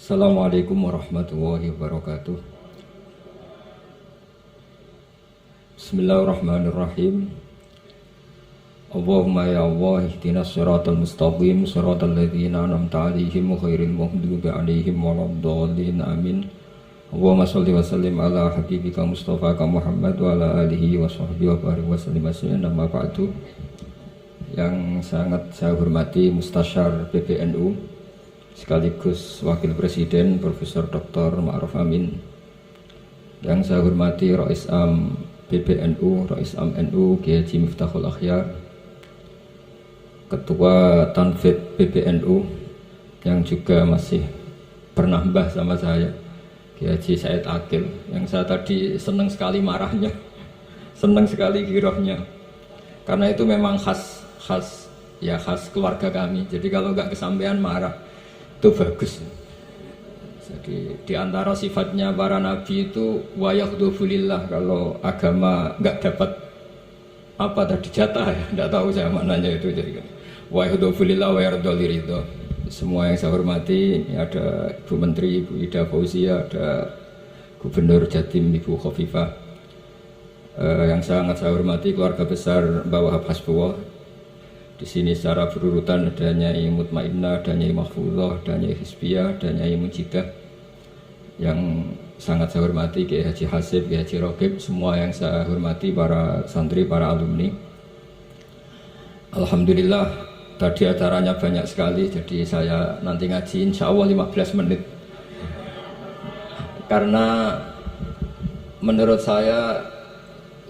Assalamualaikum warahmatullahi wabarakatuh. Bismillahirrahmanirrahim. Allahumma ya Allah ihdinas siratal mustaqim siratal ladzina an'amta 'alaihim ghairil maghdubi 'alaihim waladdallin amin. Allahumma shalli wa sallim ala habibika Mustafa Muhammad wa ala alihi wa sahbihi wa barik wa sallim amma ba'du. Yang sangat saya hormati Mustasyar PBNU sekaligus Wakil Presiden Profesor Dr. Ma'ruf Amin, yang saya hormati Rais Am PBNU, Rais Am NU Kiai Haji Miftahul Akhyar, Ketua Tanfid PBNU yang juga masih pernah mbah sama saya, Kiai Haji Said Akil, yang saya tadi senang sekali marahnya, senang sekali girohnya, karena itu memang khas keluarga kami. Jadi kalau nggak kesampean marah itu bagus. Jadi diantara sifatnya para nabi itu wayakhdufulillah, kalau agama nggak dapat apa tadi jatah ya, nggak tahu saya maknanya itu. Jadi wayakhdufulillah wayardoliridho. Semua yang saya hormati, ini ada Ibu Menteri Ibu Ida Fauzia, ada Gubernur Jatim Ibu Khofifah, yang sangat saya hormati keluarga besar Mbak Wahab Hasbullah. Di sini secara berurutan ada Nyai Mutmainnah, ada Nyai Mahfuzah, ada Nyai Hizbiyah, ada Nyai Mujidah. Yang sangat saya hormati Kiai Haji Hasib, Kiai Haji Rogib, semua yang saya hormati para santri, para alumni. Alhamdulillah tadi acaranya banyak sekali, jadi saya nanti ngaji insya Allah 15 menit. Karena menurut saya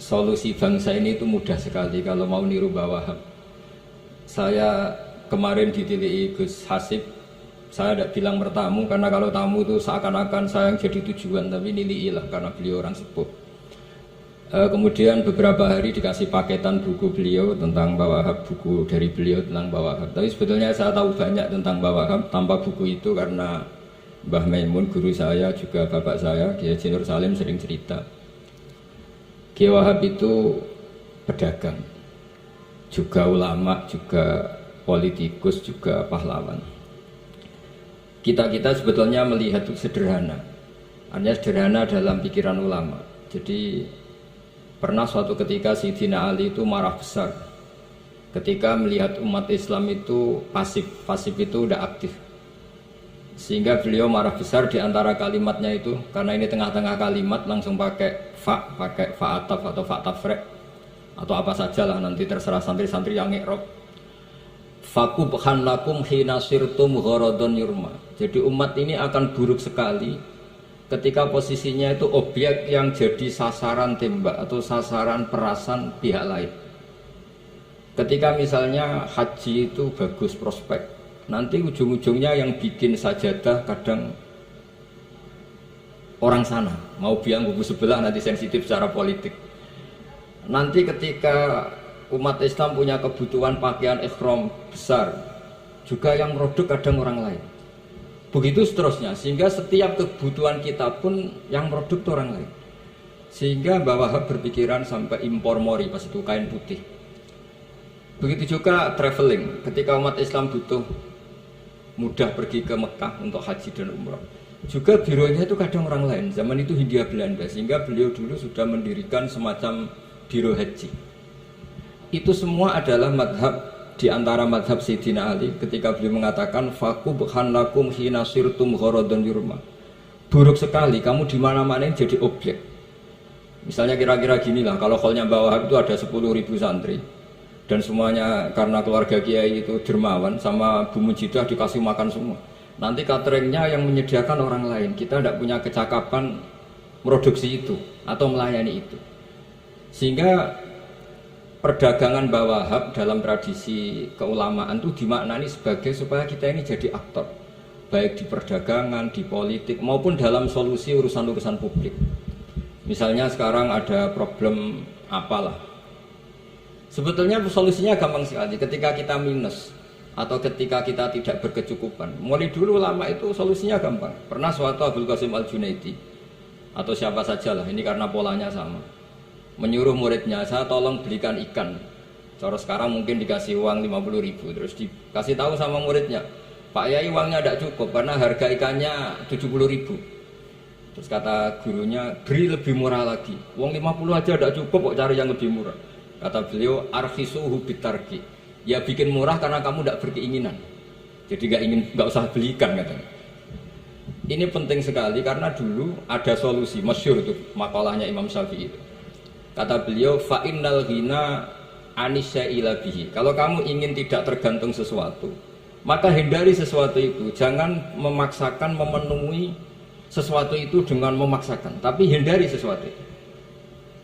solusi bangsa ini itu mudah sekali kalau mau niru Mbah Wahab. Saya kemarin ditilihi Gus Hasib, saya tidak bilang bertamu karena kalau tamu itu seakan-akan saya yang jadi tujuan, tapi niliilah karena beliau orang sepuh. Kemudian beberapa hari dikasih paketan buku beliau tentang Mbah Wahab, buku dari beliau tentang Mbah Wahab. Tapi sebetulnya saya tahu banyak tentang Mbah Wahab tanpa buku itu, karena Mbah Maimun guru saya juga bapak saya Kiai Haji Nur Salim sering cerita. Kiai Wahab itu pedagang, juga ulama, juga politikus, juga pahlawan. Kita sebetulnya melihat itu sederhana, hanya sederhana dalam pikiran ulama. Jadi pernah suatu ketika Sayyidina Ali itu marah besar ketika melihat umat Islam itu pasif itu udah aktif, sehingga beliau marah besar di antara kalimatnya itu, karena ini tengah-tengah kalimat langsung pakai fa'ataf atau fa'tafrek atau apa sajalah, nanti terserah santri-santri yang ngi'rab. Fakubhan lakum hina sirtum gharadun yurma. Jadi umat ini akan buruk sekali ketika posisinya itu objek yang jadi sasaran tembak atau sasaran perasan pihak lain. Ketika misalnya haji itu bagus prospek, nanti ujung-ujungnya yang bikin sajadah kadang orang sana, mau biang kubu sebelah, nanti sensitif secara politik. Nanti ketika umat Islam punya kebutuhan pakaian ihram besar, juga yang produk kadang orang lain. Begitu seterusnya, sehingga setiap kebutuhan kita pun yang produk itu orang lain. Sehingga Mbah Wahab berpikiran sampai impor mori, pas itu kain putih. Begitu juga traveling, ketika umat Islam butuh mudah pergi ke Mekah untuk haji dan umrah, juga bironya itu kadang orang lain. Zaman itu Hindia Belanda, sehingga beliau dulu sudah mendirikan semacam biro haji. Itu semua adalah madhab, di antara madhab Sayyidina Ali ketika beliau mengatakan fakubhan lakum hina sirtum gharadun yurma. Buruk sekali kamu di mana-mana jadi objek. Misalnya kira-kira gini lah, kalau hallnya Mbah Wahab itu ada 10.000 santri dan semuanya karena keluarga kiai itu dermawan, sama Bu Mujidah dikasih makan semua. Nanti cateringnya yang menyediakan orang lain, kita tidak punya kecakapan produksi itu atau melayani itu. Sehingga perdagangan Mbah Wahab dalam tradisi keulamaan itu dimaknani sebagai supaya kita ini jadi aktor, baik di perdagangan, di politik, maupun dalam solusi urusan-urusan publik. Misalnya sekarang ada problem apalah, sebetulnya solusinya gampang sekali. Ketika kita minus atau ketika kita tidak berkecukupan, mulai dulu ulama itu solusinya gampang. Pernah suatu Abdul Qasim Al-Junaidi atau siapa sajalah, ini karena polanya sama, menyuruh muridnya, saya tolong belikan ikan. Cara sekarang mungkin dikasih uang 50.000, terus dikasih tahu sama muridnya, Pak Yai uangnya tidak cukup karena harga ikannya 70.000. Terus kata gurunya, beri lebih murah lagi. Uang 50 aja tidak cukup, kok cari yang lebih murah. Kata beliau, arkhisuhu bitarki. Ya bikin murah karena kamu tidak berkeinginan. Jadi nggak usah belikan katanya. Ini penting sekali karena dulu ada solusi masyhur itu makalahnya Imam Syafi'i itu. Kata beliau, fa innal ghina anisya'ila bihi. Kalau kamu ingin tidak tergantung sesuatu, maka hindari sesuatu itu. Jangan memaksakan memenuhi sesuatu itu dengan memaksakan, tapi hindari sesuatu itu.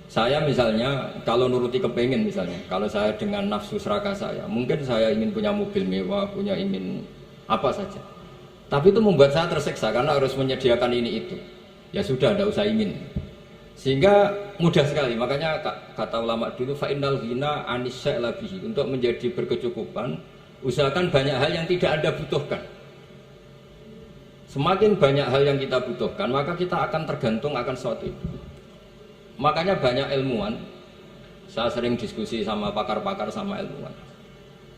Saya misalnya kalau nuruti kepengin misalnya, kalau saya dengan nafsu serakah saya, mungkin saya ingin punya mobil mewah, ingin apa saja. Tapi itu membuat saya tersiksa karena harus menyediakan ini itu. Ya sudah, tidak usah ingin. Sehingga mudah sekali. Makanya kata ulama dulu, fa innal ghina anisya'la bihi. Untuk menjadi berkecukupan, usahakan banyak hal yang tidak Anda butuhkan. Semakin banyak hal yang kita butuhkan, maka kita akan tergantung akan sesuatu itu. Makanya banyak ilmuwan, saya sering diskusi sama pakar-pakar sama ilmuwan.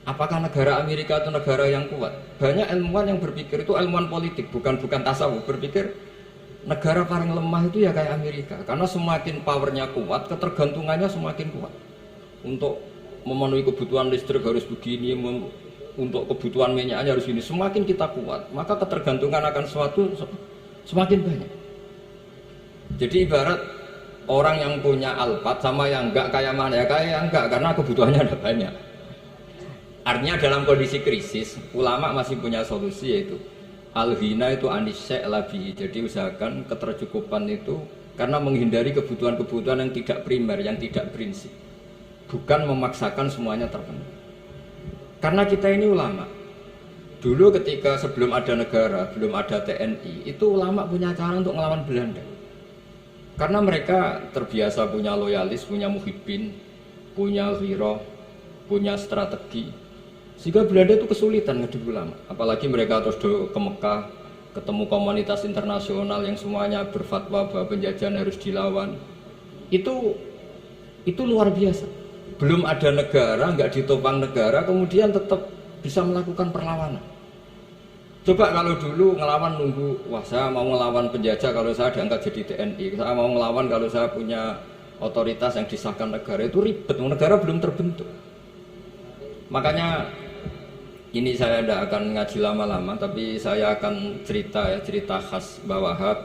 Apakah negara Amerika itu negara yang kuat? Banyak ilmuwan yang berpikir itu ilmuwan politik, bukan tasawuf. Berpikir negara paling lemah itu ya kayak Amerika. Karena semakin powernya kuat, ketergantungannya semakin kuat. Untuk memenuhi kebutuhan listrik harus begini, untuk kebutuhan minyaknya harus ini. Semakin kita kuat, maka ketergantungan akan sesuatu semakin banyak. Jadi ibarat orang yang punya Alphard sama yang enggak kayak mana ya, kayak yang enggak karena kebutuhannya ada banyak. Artinya dalam kondisi krisis, ulama masih punya solusi yaitu al-ghina itu anisya'la bihi. Jadi usahakan ketercukupan itu karena menghindari kebutuhan-kebutuhan yang tidak primer, yang tidak prinsip. Bukan memaksakan semuanya terpenuhi. Karena kita ini ulama. Dulu ketika sebelum ada negara, belum ada TNI, itu ulama punya cara untuk melawan Belanda. Karena mereka terbiasa punya loyalis, punya muhibbin, punya ghirah, punya strategi. Sehingga Belanda itu kesulitan ngedip ulama. Apalagi mereka terus ke Mekah, ketemu komunitas internasional yang semuanya berfatwa bahwa penjajahan harus dilawan. Itu luar biasa. Belum ada negara, nggak ditopang negara, kemudian tetap bisa melakukan perlawanan. Coba kalau dulu ngelawan nunggu, wah saya mau ngelawan penjajah kalau saya diangkat jadi TNI, saya mau ngelawan kalau saya punya otoritas yang disahkan negara, itu ribet, negara belum terbentuk. Makanya ini saya tidak akan ngaji lama-lama, tapi saya akan cerita khas Mbah Wahab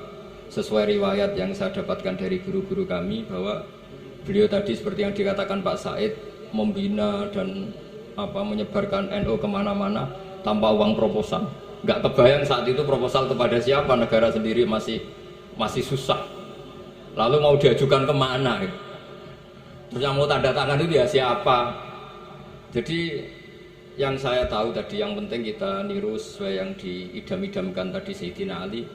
sesuai riwayat yang saya dapatkan dari guru-guru kami bahwa beliau tadi seperti yang dikatakan Pak Said membina dan menyebarkan NU kemana-mana tanpa uang proposal. Nggak kebayang saat itu proposal kepada siapa, negara sendiri masih susah. Lalu mau diajukan kemana? Terus yang mau tanda tangan itu ya siapa? Jadi yang saya tahu tadi yang penting kita niru sesuai yang diidam-idamkan tadi Sayyidina Ali.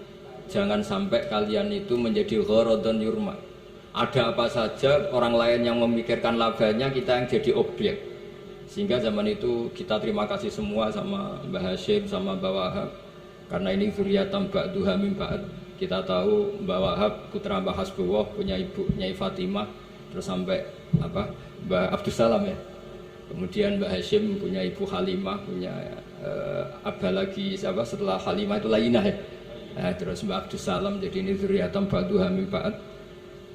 Jangan sampai kalian itu menjadi gharadun yurma. Ada apa saja orang lain yang memikirkan labanya, kita yang jadi objek. Sehingga zaman itu kita terima kasih semua sama Mbah Hashim, sama Mbah Wahab. Karena ini zuriyatam ba'duha min ba'd. Kita tahu Mbah Wahab putra Mbah Hasbullah, punya ibu Nyai Fatimah, terus sampai Mbah Abdus Salam ya. Kemudian Mbah Hashim punya ibu Halimah, punya abah lagi siapa setelah Halimah itu Lainah ya. Terus Mbah Abdus Salam, jadi ini zuriyatam ba'duha min ba'd.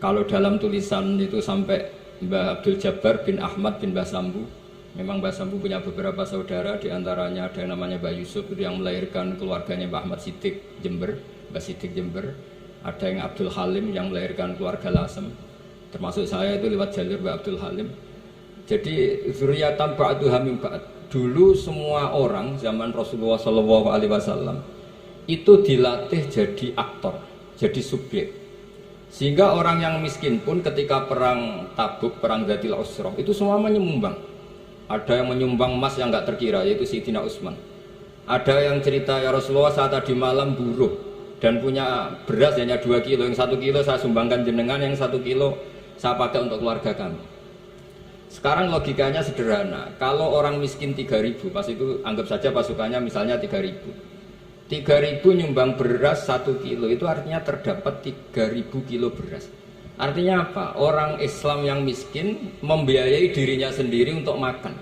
Kalau dalam tulisan itu sampai Mbah Abdul Jabbar bin Ahmad bin Mbah Sambu. Memang Mbah Sambu punya beberapa saudara, diantaranya ada yang namanya Mbah Yusuf itu yang melahirkan keluarganya Mbah Ahmad Siddiq Jember, Mbah Siddiq Jember. Ada yang Abdul Halim yang melahirkan keluarga Lasem, termasuk saya itu lewat jalur Mbah Abdul Halim. Jadi zuriyatan ba'duha min ba'd. Dulu semua orang zaman Rasulullah SAW itu dilatih jadi aktor, jadi subjek. Sehingga orang yang miskin pun ketika perang Tabuk, perang Dzatil Usrah itu semua menyumbang. Ada yang menyumbang emas yang nggak terkira, yaitu Sayyidina Utsman. Ada yang cerita, ya Rasulullah saat tadi malam buruh dan punya beras hanya 2 kilo, yang 1 kilo saya sumbangkan jenengan, yang 1 kilo saya pakai untuk keluarga kami. Sekarang logikanya sederhana, kalau orang miskin 3.000, pas itu anggap saja pasukannya misalnya 3.000 nyumbang beras 1 kilo, itu artinya terdapat 3.000 kilo beras. Artinya apa? Orang Islam yang miskin membiayai dirinya sendiri untuk makan.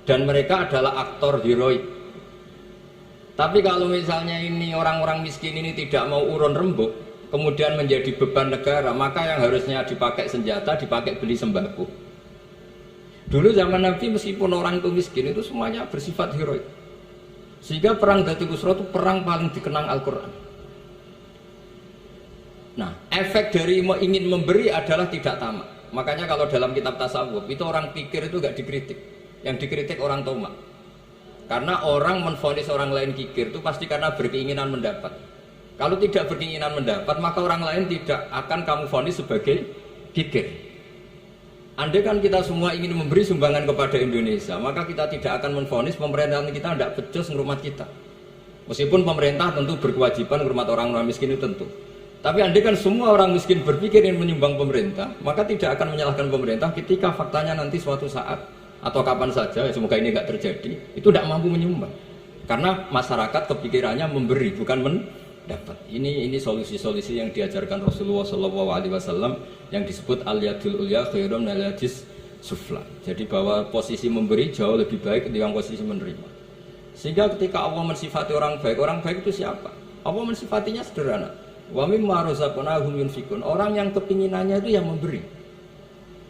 Dan mereka adalah aktor heroik. Tapi kalau misalnya ini orang-orang miskin ini tidak mau urun rembuk, kemudian menjadi beban negara, maka yang harusnya dipakai senjata, dipakai beli sembako. Dulu zaman Nabi meskipun orang itu miskin, itu semuanya bersifat heroik. Sehingga perang Dhatul Usra itu perang paling dikenang Al-Quran. Nah, efek dari ingin memberi adalah tidak tamak. Makanya kalau dalam kitab tasawuf, itu orang pikir itu gak dikritik. Yang dikritik orang tomak. Karena orang menvonis orang lain kikir itu pasti karena berkeinginan mendapat. Kalau tidak berkeinginan mendapat, maka orang lain tidak akan kamu vonis sebagai kikir. Andai kan kita semua ingin memberi sumbangan kepada Indonesia, maka kita tidak akan menvonis pemerintahan kita tidak becus ngurmat kita. Meskipun pemerintah tentu berkewajiban ngurmat orang-orang miskin itu tentu. Tapi andai kan semua orang miskin berpikir ingin menyumbang pemerintah, maka tidak akan menyalahkan pemerintah ketika faktanya nanti suatu saat atau kapan saja, semoga ini tidak terjadi, itu tidak mampu menyumbang karena masyarakat kepikirannya memberi bukan mendapat. Ini solusi-solusi yang diajarkan Rasulullah SAW yang disebut al-yadul ulya khairum minal yadis sufla. Jadi bahwa posisi memberi jauh lebih baik ketimbang posisi menerima. Sehingga ketika Allah mensifati orang baik itu siapa? Allah mensifatinya sederhana, wa mimma razaqnahum yunfikun, orang yang kepinginannya itu yang memberi.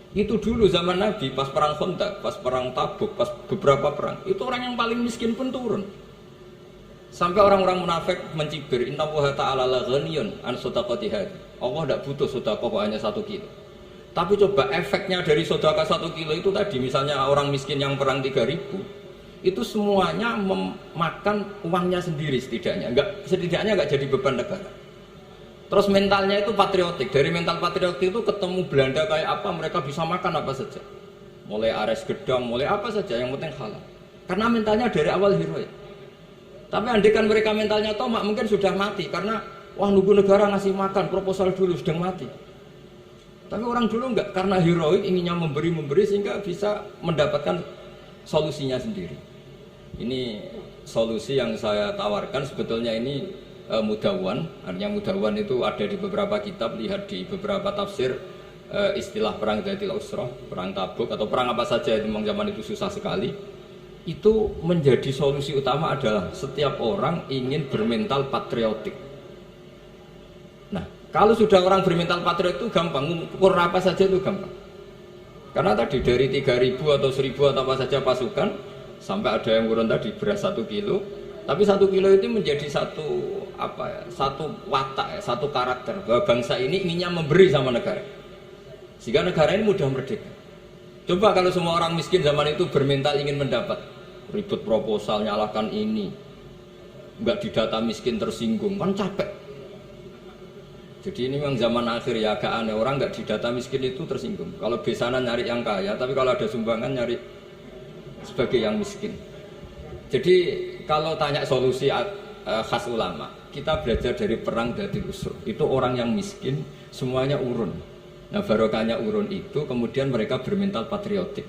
Itu dulu zaman Nabi, pas perang Khandaq, pas perang Tabuk, pas beberapa perang, itu orang yang paling miskin pun turun. Sampai orang-orang munafik mencibir, inna Allaha ta'ala la ghaniyun an shadaqati hadhi. Allah tidak butuh sedekah hanya 1 kilo. Tapi coba efeknya dari sedekah 1 kilo itu tadi, misalnya orang miskin yang perang 3.000, itu semuanya memakan uangnya sendiri setidaknya nggak jadi beban negara. Terus mentalnya itu patriotik. Dari mental patriotik itu ketemu Belanda kayak apa, mereka bisa makan apa saja. Mulai ares gedang, mulai apa saja, yang penting halal. Karena mentalnya dari awal heroik. Tapi andai kan mereka mentalnya tomak, mungkin sudah mati. Karena, wah nunggu negara ngasih makan, proposal dulu, sudah mati. Tapi orang dulu enggak, karena heroik inginnya memberi sehingga bisa mendapatkan solusinya sendiri. Ini solusi yang saya tawarkan sebetulnya ini Mudawwan, artinya Mudawwan itu ada di beberapa kitab, lihat di beberapa tafsir istilah perang Dhatul Usra, perang Tabuk atau perang apa saja itu memang zaman itu susah sekali. Itu menjadi solusi utama adalah setiap orang ingin bermental patriotik. Nah, kalau sudah orang bermental patriotik itu gampang, ukur apa saja itu gampang. Karena tadi dari 3.000 atau 1.000 atau apa saja pasukan, sampai ada yang urun tadi beras 1 kilo. Tapi 1 kilo itu menjadi satu watak, satu karakter bahwa bangsa ini inginnya memberi sama negara, sehingga negara ini mudah merdeka. Coba kalau semua orang miskin zaman itu bermental ingin mendapat, ribut proposal, nyalakan ini, nggak didata miskin tersinggung, kan capek. Jadi ini memang zaman akhir ya, agak aneh, orang nggak didata miskin itu tersinggung. Kalau besanan nyari yang kaya, tapi kalau ada sumbangan nyari sebagai yang miskin. Jadi kalau tanya solusi khas ulama, kita belajar dari perang Dhatul Usra. Itu orang yang miskin semuanya urun. Nah barokahnya urun itu kemudian mereka bermental patriotik.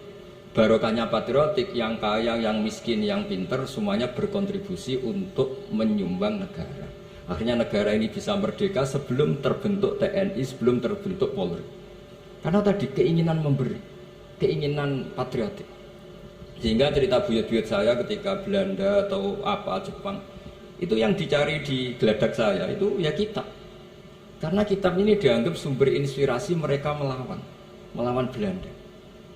Barokahnya patriotik, yang kaya, yang miskin, yang pinter semuanya berkontribusi untuk menyumbang negara. Akhirnya negara ini bisa merdeka sebelum terbentuk TNI, sebelum terbentuk Polri. Karena tadi keinginan memberi, keinginan patriotik. Sehingga cerita buyut-buyut saya ketika Belanda atau apa Jepang, itu yang dicari di geladak saya itu ya kitab. Karena kitab ini dianggap sumber inspirasi mereka melawan Belanda.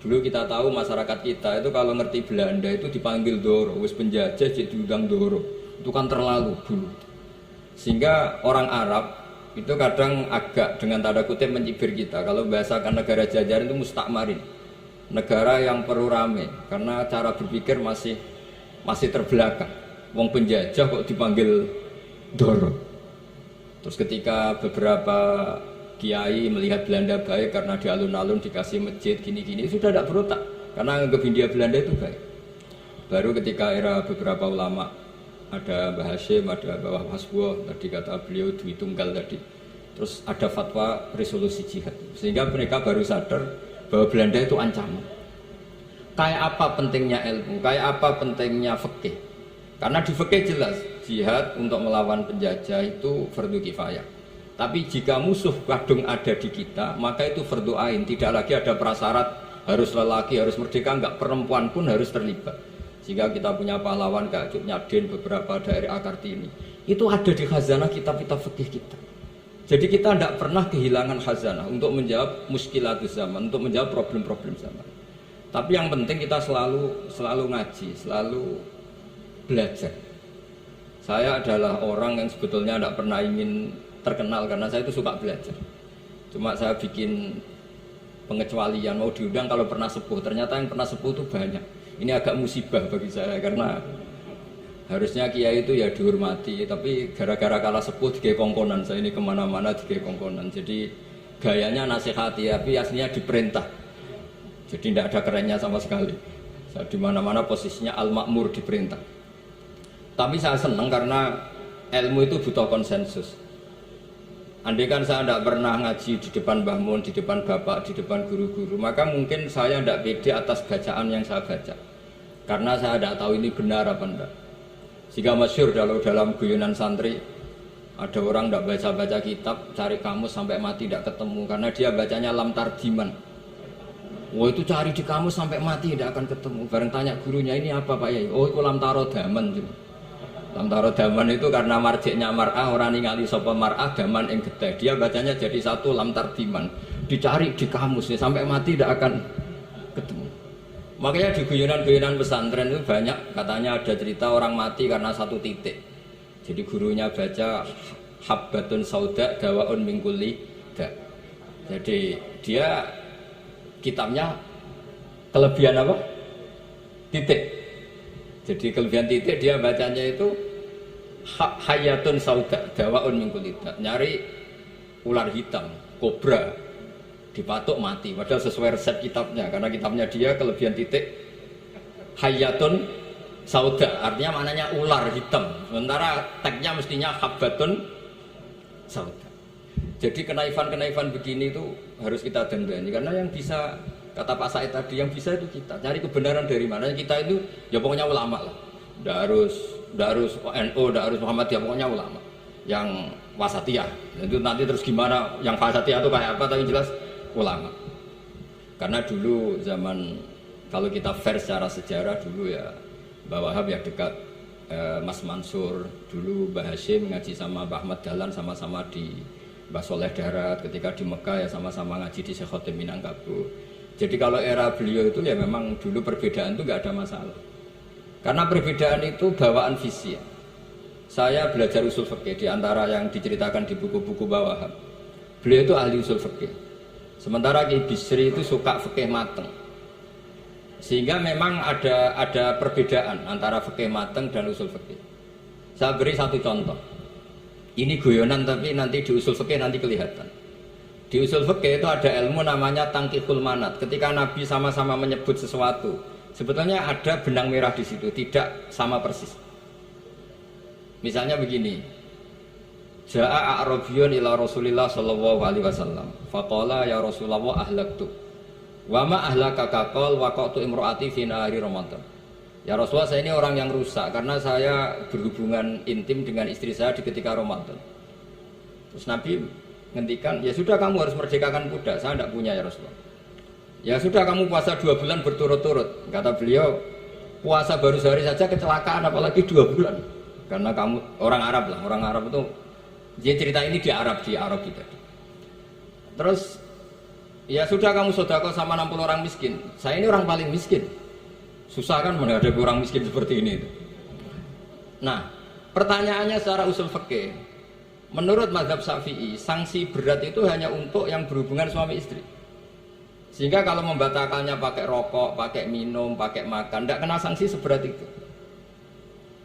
Dulu kita tahu masyarakat kita itu kalau ngerti Belanda itu dipanggil Doro, wis penjajah jadi diundang Doro. Itu kan terlalu dulu. Sehingga orang Arab itu kadang agak dengan tanda kutip mencibir kita. Kalau bahasakan negara jajahan itu mustakmarin. Negara yang perlu rame karena cara berpikir masih terbelakang. Wong penjajah kok dipanggil Doro. Terus ketika beberapa kiai melihat Belanda baik karena di alun-alun dikasih masjid gini-gini, sudah tidak berotak karena anggap Hindia Belanda itu baik. Baru ketika era beberapa ulama, ada Mbah Hashim, ada Mbah Hasbuh, tadi kata beliau Dwi Tunggal tadi, terus ada fatwa resolusi jihad, sehingga mereka baru sadar bahwa Belanda itu ancaman. Kayak apa pentingnya ilmu, kayak apa pentingnya fikih. Karena di fikih jelas jihad untuk melawan penjajah itu fardu kifayah. Tapi jika musuh kadung ada di kita, maka itu fardu ain. Tidak lagi ada prasyarat harus lelaki, harus merdeka, enggak, perempuan pun harus terlibat. Sehingga kita punya pahlawan kayak Cuk Nyadin, beberapa daerah Kartini. Itu ada di khazanah kitab-kitab fikih kita. Jadi kita tidak pernah kehilangan khazanah untuk menjawab muskilatus zaman, untuk menjawab problem-problem zaman. Tapi yang penting kita selalu ngaji, selalu belajar. Saya adalah orang yang sebetulnya tidak pernah ingin terkenal karena saya itu suka belajar. Cuma saya bikin pengecualian, mau diundang kalau pernah sepuh. Ternyata yang pernah sepuh itu banyak. Ini agak musibah bagi saya karena harusnya kiai itu ya dihormati, tapi gara-gara kalah sepuh digawe kongkonan. Saya ini kemana-mana digawe kongkonan. Jadi gayanya nasihati, tapi aslinya diperintah. Jadi tidak ada kerennya sama sekali. Saya di mana-mana posisinya al-makmur, diperintah. Tapi saya senang karena ilmu itu butuh konsensus. Andai kan saya tidak pernah ngaji di depan Mbah Mun, di depan bapak, di depan guru-guru, maka mungkin saya tidak pede atas bacaan yang saya baca. Karena saya tidak tahu ini benar apa enggak. Jika masyhur dalam guyonan santri, ada orang tidak baca-baca kitab, cari kamus sampai mati tidak ketemu, karena dia bacanya lam tardiman. Wah itu cari di kamus sampai mati tidak akan ketemu. Bareng tanya gurunya, ini apa Pak Yai? Oh itu lam tarodaman. Lam tarodaman itu karena marjiknya mar'ah, orang ningali sapa mar'ah daman ing getih. Dia bacanya jadi satu lam tardiman. Dicari di kamus ya, sampai mati tidak akan ketemu. Makanya di guyonan-guyonan pesantren itu banyak katanya ada cerita orang mati karena satu titik. Jadi gurunya baca habbatun sauda dawaun min kulli da. Jadi dia kitabnya kelebihan apa? Titik. Jadi kelebihan titik dia bacanya itu hayatun sauda dawaun min kulli da. Nyari ular hitam, kobra dipatuk mati, padahal sesuai resep kitabnya, karena kitabnya dia kelebihan titik hayatun sauda, artinya maknanya ular hitam, sementara tagnya mestinya habbatun sauda. Jadi kenaifan-kenaifan begini itu harus kita dandani, karena yang bisa, kata Pak Said tadi, yang bisa itu kita cari kebenaran dari mana. Kita itu ya pokoknya ulama lah, tidak harus NU, tidak harus Muhammadiyah, pokoknya ulama yang wasatiyah. Itu nanti terus gimana yang wasatiyah itu kayak apa, tapi jelas ulama. Karena dulu zaman, kalau kita fair secara sejarah, dulu ya Mbah Wahab ya dekat Mas Mansur, dulu Mbah Hashim ngaji sama Mbah Ahmad Dahlan, sama-sama di Mbah Soleh Darat, ketika di Mekah ya sama-sama ngaji di Syekh Khotim Minangkabau. Jadi kalau era beliau itu ya memang dulu perbedaan itu nggak ada masalah, karena perbedaan itu bawaan visi. Saya belajar usul fikih di antara yang diceritakan di buku-buku Mbah Wahab, beliau itu ahli usul fikih. Sementara Ki Bisri itu suka fikih mateng, sehingga memang ada perbedaan antara fikih mateng dan usul fikih. Saya beri satu contoh. Ini guyonan tapi nanti di usul fikih nanti kelihatan. Di usul fikih itu ada ilmu namanya tangkihul manat. Ketika Nabi sama-sama menyebut sesuatu, sebetulnya ada benang merah di situ, tidak sama persis. Misalnya begini. Ja'a a'rabiyun ila Rasulillah sallallahu alaihi wasallam. Faqala ya Rasulullah ahlaktu. Wa ma ahlakaka qal waqatu imraati fi nahari Ramadan. Ya Rasulullah, saya ini orang yang rusak karena saya berhubungan intim dengan istri saya di ketika Ramadan. Terus Nabi ngendikan, ya sudah kamu harus merdekakan budak. Saya tidak punya ya Rasulullah. Ya sudah kamu puasa 2 bulan berturut-turut. Kata beliau, puasa baru sehari saja kecelakaan apalagi 2 bulan. Karena kamu orang Arab lah, orang Arab itu. Jadi cerita ini di Arab gitu. Terus ya sudah kamu sedekah sama 60 orang miskin. Saya ini orang paling miskin. Susah kan menghadapi orang miskin seperti ini. Nah, pertanyaannya secara usul fikih, menurut mazhab Syafi'i, sanksi berat itu hanya untuk yang berhubungan suami istri. Sehingga kalau membatalkannya pakai rokok, pakai minum, pakai makan, tidak kena sanksi seberat itu.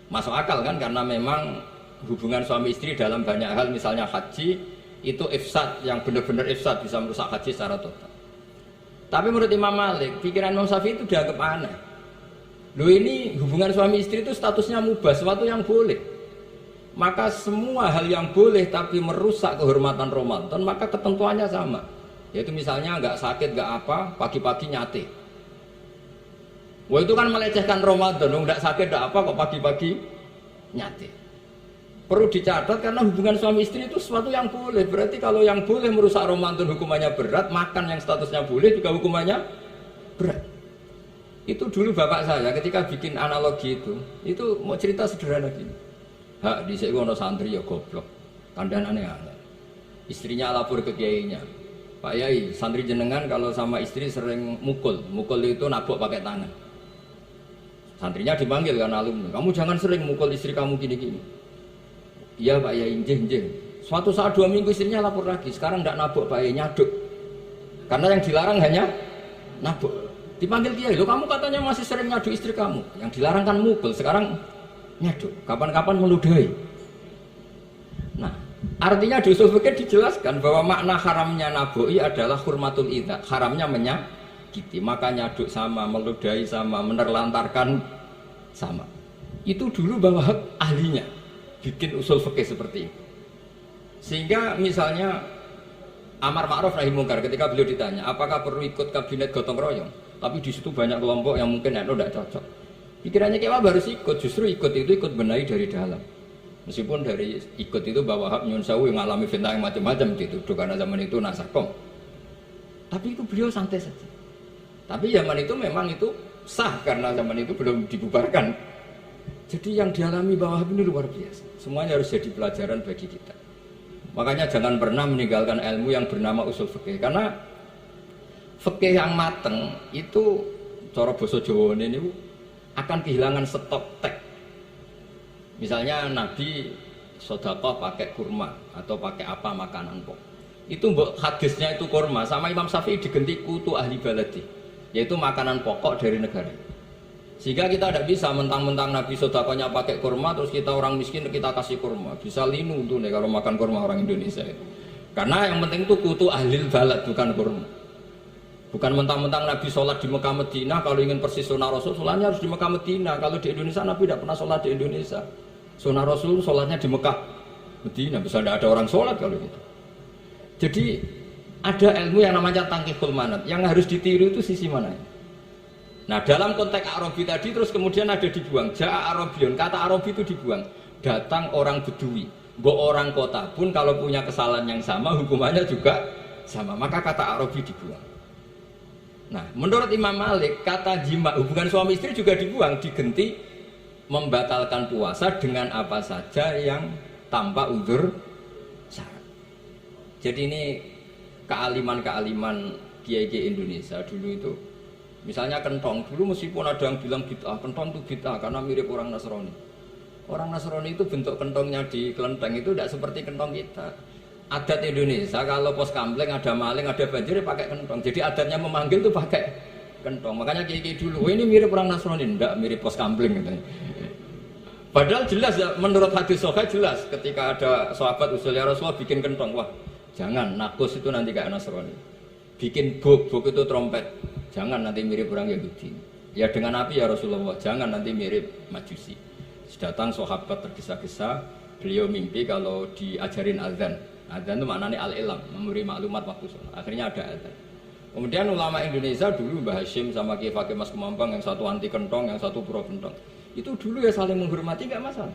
Masuk akal kan, karena memang hubungan suami istri dalam banyak hal, misalnya haji itu ifsad, yang benar-benar ifsad, bisa merusak haji secara total. Tapi menurut Imam Malik, pikiran Imam Syafi'i itu dianggap aneh. Loh, ini hubungan suami istri itu statusnya mubah, sesuatu yang boleh. Maka semua hal yang boleh tapi merusak kehormatan Ramadan, maka ketentuannya sama. Yaitu misalnya nggak sakit, nggak apa, pagi-pagi nyate. Wah itu kan melecehkan Ramadan, nggak sakit, nggak apa kok pagi-pagi nyate. Perlu dicatat karena hubungan suami istri itu sesuatu yang boleh. Berarti kalau yang boleh merusak Ramadan hukumannya berat, makan yang statusnya boleh juga hukumannya berat. Itu dulu bapak saya ketika bikin analogi itu mau cerita sederhana gini. Hak di sini ono santri ya goblok, kandhanane aneh. Istrinya lapor ke kiainya, Pak Yai, santri jenengan kalau sama istri sering mukul itu nabok pakai tangan. Santrinya dipanggil kan alumni, kamu jangan sering mukul istri kamu gini-gini. Iya Pak Yai, njeh. Suatu saat 2 minggu istrinya lapor lagi, sekarang tidak nabok Pak Yai, nyaduk. Karena yang dilarang hanya nabok. Dipanggil kiai, lo kamu katanya masih sering nyaduk istri kamu. Yang dilarang kan mukul, sekarang nyaduk. Kapan-kapan meludahi. Nah, artinya di usul fikih dijelaskan bahwa makna haramnya naboi adalah hurmatul idza, haramnya menyakiti. Maka nyaduk sama, meludahi sama, menerlantarkan sama. Itu dulu bahwa ahlinya bikin usul fikih seperti itu. Sehingga misalnya amar ma'ruf nahi mungkar, ketika beliau ditanya apakah perlu ikut kabinet gotong royong, tapi di situ banyak kelompok yang mungkin tidak cocok. Pikirannya kayak harus ikut, justru ikut itu ikut benahi dari dalam. Meskipun dari ikut itu bahwa hak nyun sewu yang ngalami fitnah yang macam-macam dituduh karena zaman itu nasakom. Tapi itu beliau santai saja. Tapi zaman itu memang itu sah karena zaman itu belum dibubarkan. Jadi yang dialami bahwa ini luar biasa. Semuanya harus jadi pelajaran bagi kita. Makanya jangan pernah meninggalkan ilmu yang bernama usul fikih, karena fikih yang mateng itu cara basa Jawa ini akan kehilangan stok teks. Misalnya Nabi sedekah pakai kurma atau pakai apa makanan pokok. Itu hadisnya itu kurma, sama Imam Syafi'i digenti kutu ahli baladi, yaitu makanan pokok dari negara. Sehingga kita tidak bisa mentang-mentang Nabi sedekahnya pakai kurma terus kita orang miskin kita kasih kurma. Bisa linu tuh nih kalau makan kurma orang Indonesia itu. Karena yang penting itu kutu ahli balad bukan kurma. Bukan mentang-mentang Nabi sholat di Mekah Medina, kalau ingin persis sunnah Rasul, sholatnya harus di Mekah Medina. Kalau di Indonesia Nabi tidak pernah sholat di Indonesia. Sunnah Rasul sholatnya di Mekah Medina, bisa tidak ada orang sholat kalau gitu. Jadi ada ilmu yang namanya tangkihul manat, yang harus ditiru itu sisi mana? Nah dalam konteks Arabi tadi terus kemudian ada dibuang, Ja'a Arabion, kata Arabi itu dibuang. Datang orang Bedui, orang kota pun kalau punya kesalahan yang sama hukumannya juga sama, maka kata Arabi dibuang. Nah, menurut Imam Malik, kata jima hubungan suami istri juga dibuang, digenti membatalkan puasa dengan apa saja yang tanpa uzur syarat. Jadi ini kealiman kiai-kiai Indonesia dulu itu, misalnya kentong, dulu meskipun ada yang bilang bid'ah, kentong itu bid'ah karena mirip orang Nasrani. Orang Nasrani itu bentuk kentongnya di kelenteng itu tidak seperti kentong kita. Adat Indonesia kalau pos kampleng ada maling, ada banjir pakai kentong. Jadi adatnya memanggil itu pakai kentong. Makanya kiai dulu, ini mirip orang Nasrani, enggak mirip pos kampleng katanya. Padahal jelas ya, menurut hadis sahih jelas ketika ada sahabat usulnya Rasulullah bikin kentong, wah jangan nakus itu nanti kayak Nasrani. Bikin bok itu trompet, jangan nanti mirip orang Yahudi. Ya dengan api ya Rasulullah, jangan nanti mirip Majusi. Datang sahabat tergesa-gesa, beliau mimpi kalau diajarin azan. Azan itu maknanya al-ilam, memberi maklumat waktu sholat. Akhirnya ada azan. Kemudian ulama Indonesia dulu Mbah Hashim sama Kiai Fakih Mas Kemambang, yang satu anti kentong, yang satu pro kentong. Itu dulu ya saling menghormati, nggak masalah.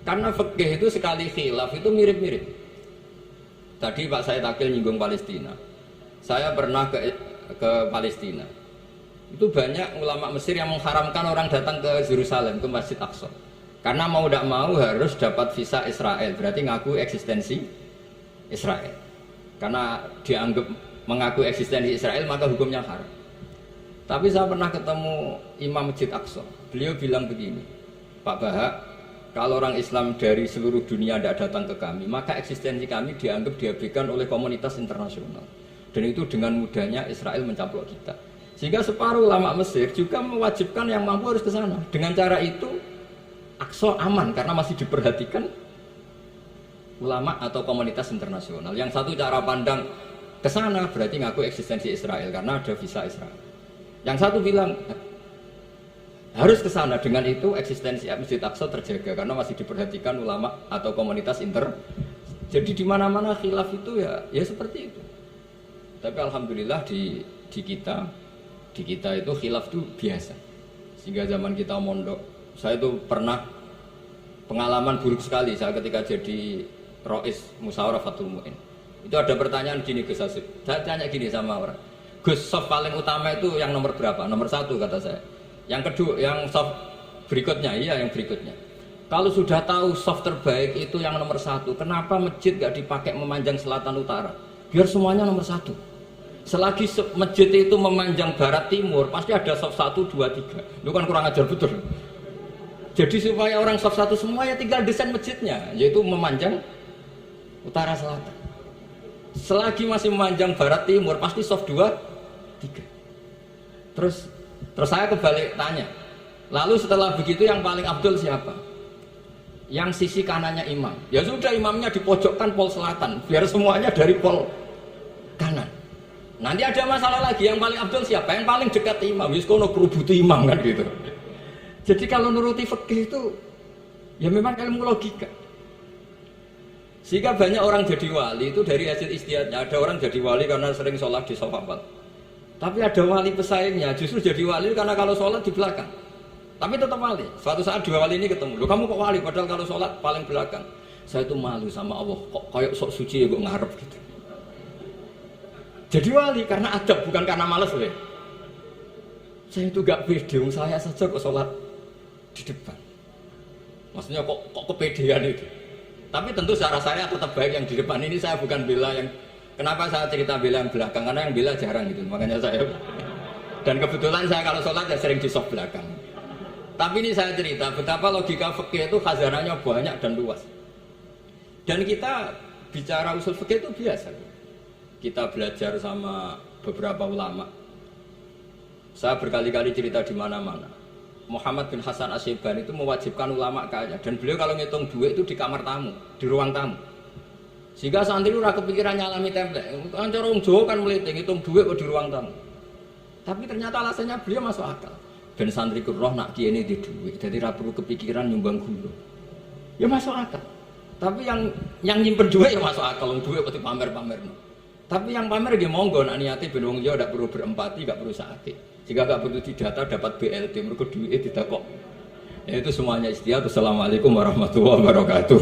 Karena fikih itu sekali khilaf itu mirip-mirip. Tadi Pak saya Takil nyinggung Palestina. Saya pernah ke Palestina. Itu banyak ulama Mesir yang mengharamkan orang datang ke Yerusalem, ke Masjid Aqsa. Karena mau tidak mau harus dapat visa Israel, berarti ngaku eksistensi Israel. Karena dianggap mengaku eksistensi Israel maka hukumnya haram. Tapi saya pernah ketemu Imam Masjid Aqsa. Beliau bilang begini, Pak Bahak, kalau orang Islam dari seluruh dunia tidak datang ke kami, maka eksistensi kami dianggap diabaikan oleh komunitas internasional. Dan itu dengan mudahnya Israel mencaplok kita. Sehingga separuh ulama Mesir juga mewajibkan yang mampu harus ke sana. Dengan cara itu Aqsa aman karena masih diperhatikan ulama atau komunitas internasional. Yang satu cara pandang ke sana berarti ngaku eksistensi Israel karena ada visa Israel. Yang satu bilang harus ke sana, dengan itu eksistensi Masjid Aqsa terjaga karena masih diperhatikan ulama atau komunitas Jadi di mana-mana khilaf itu ya seperti itu. Tapi alhamdulillah di kita itu khilaf itu biasa. Sehingga zaman kita mondok, saya itu pernah pengalaman buruk sekali saya ketika jadi Rois Musyawarah Fatul Mu'in. Itu ada pertanyaan gini Gus Hasib. Saya tanya gini sama orang, Gus, soft paling utama itu yang nomor berapa? Nomor 1 kata saya. Yang kedua, yang soft berikutnya, iya yang berikutnya. Kalau sudah tahu soft terbaik itu yang nomor 1, kenapa masjid gak dipakai memanjang selatan utara? Biar semuanya nomor 1. Selagi masjid itu memanjang barat timur, pasti ada soft 1, 2, 3. Itu kan kurang ajar betul. Jadi supaya orang soft 1 semua ya tinggal desain masjidnya, yaitu memanjang utara selatan. Selagi masih memanjang barat timur, pasti soft 2, 3. Terus saya kebalik tanya, lalu setelah begitu yang paling abdul siapa? Yang sisi kanannya imam. Ya sudah, imamnya dipojokkan pol selatan, biar semuanya dari pol kanan. Nanti ada masalah lagi, yang paling abdul siapa? Yang paling dekat imam. Wis kono kerubuti imam kan gitu. Jadi kalau nuruti fikih itu ya memang ilmu logika. Sehingga banyak orang jadi wali itu dari hasil ijtihadnya. Ada orang jadi wali karena sering sholat di safafat. Tapi ada wali pesaingnya justru jadi wali karena kalau sholat di belakang. Tapi tetap wali. Suatu saat dua wali ini ketemu. Loh, kamu kok wali padahal kalau sholat paling belakang. Saya itu malu sama Allah. Kok kayak sok suci ya kok ngarep gitu. Jadi wali karena adab, bukan karena males loh. Saya itu gak pede, saya saja kok sholat di depan. Maksudnya kok kepedean itu. Tapi tentu secara saya tetap baik yang di depan. Ini saya bukan bela yang, kenapa saya cerita bela yang belakang, karena yang bela jarang gitu, makanya saya. Dan kebetulan saya kalau sholat ya sering di soft belakang. Tapi ini saya cerita betapa logika fikih itu khazanahnya banyak dan luas. Dan kita bicara usul fikih itu biasa. Kita belajar sama beberapa ulama. Saya berkali-kali cerita di mana-mana. Muhammad bin Hasan Asyibani itu mewajibkan ulama kaya, dan beliau kalau ngitung duit itu di kamar tamu, di ruang tamu. Sehingga santri itu kepikiran nyalami template. Kan cara orang Jawa kan meliti ngitung duit kok di ruang tamu. Tapi ternyata alasannya beliau masuk akal. Dan santri roh nak kiai ini di duit, jadi tidak perlu kepikiran nyumbang gula. Ya masuk akal. Tapi yang nyimpen duit ya masuk akal. Duit pasti pamer-pamer. Tapi yang pamer dia monggo, nak niati ben wong liya ndak perlu berempati, nggak perlu sakit. Jika nggak butuh didata dapat BLT, mereka duit tidak kok. Ya itu semuanya istiadat. Assalamualaikum warahmatullahi wabarakatuh.